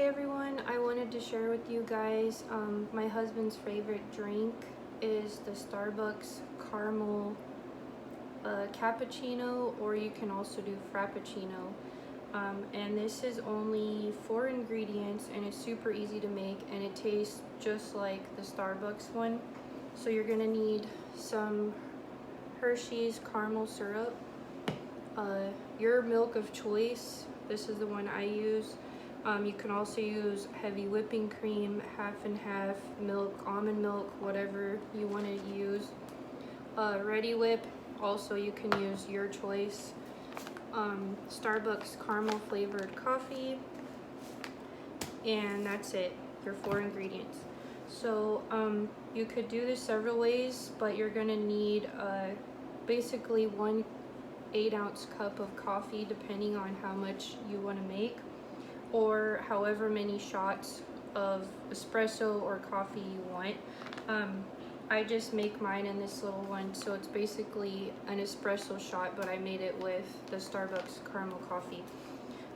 Hey everyone, I wanted to share with you guys my husband's favorite drink is the Starbucks Caramel Cappuccino, or you can also do Frappuccino. And this is only 4 ingredients and it's super easy to make and it tastes just like the Starbucks one. So you're gonna need some Hershey's caramel syrup, your milk of choice. This is the one I use. You can also use heavy whipping cream, half and half, milk, almond milk, whatever you want to use. Ready Whip, also you can use your choice. Starbucks caramel flavored coffee, and that's it, your 4 ingredients. So you could do this several ways, but you're gonna need basically 1 8-ounce cup of coffee, depending on how much you want to make, or however many shots of espresso or coffee you want. I just make mine in this little one, so it's basically an espresso shot, but I made it with the Starbucks caramel coffee.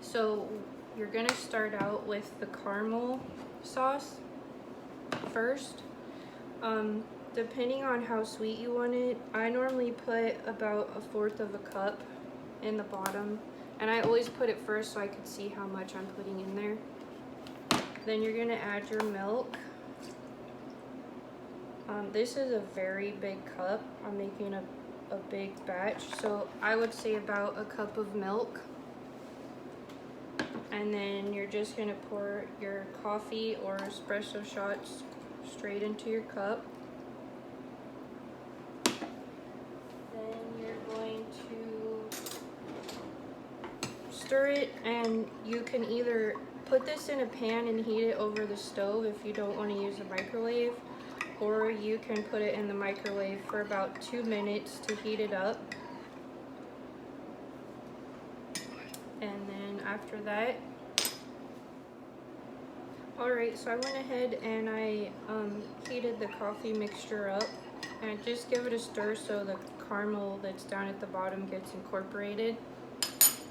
So you're gonna start out with the caramel sauce first. Depending on how sweet you want it, I normally put about 1/4 of a cup in the bottom, and I always put it first so I could see how much I'm putting in there. Then you're gonna add your milk. This is a very big cup. I'm making a big batch, so I would say about a cup of milk. And then you're just gonna pour your coffee or espresso shots straight into your cup. Then you're going to stir it, and you can either put this in a pan and heat it over the stove if you don't want to use a microwave, or you can put it in the microwave for about 2 minutes to heat it up. And then after that, alright, so I went ahead and I heated the coffee mixture up, and just give it a stir so the caramel that's down at the bottom gets incorporated.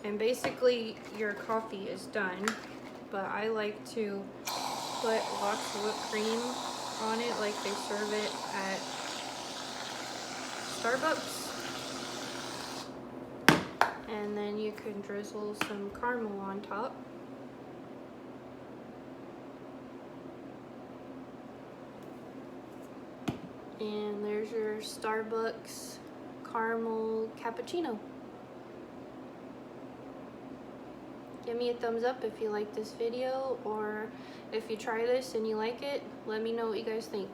And basically your coffee is done, but I like to put lots of whipped cream on it like they serve it at Starbucks. And then you can drizzle some caramel on top. And there's your Starbucks caramel cappuccino. Give me a thumbs up if you like this video, or if you try this and you like it, let me know what you guys think.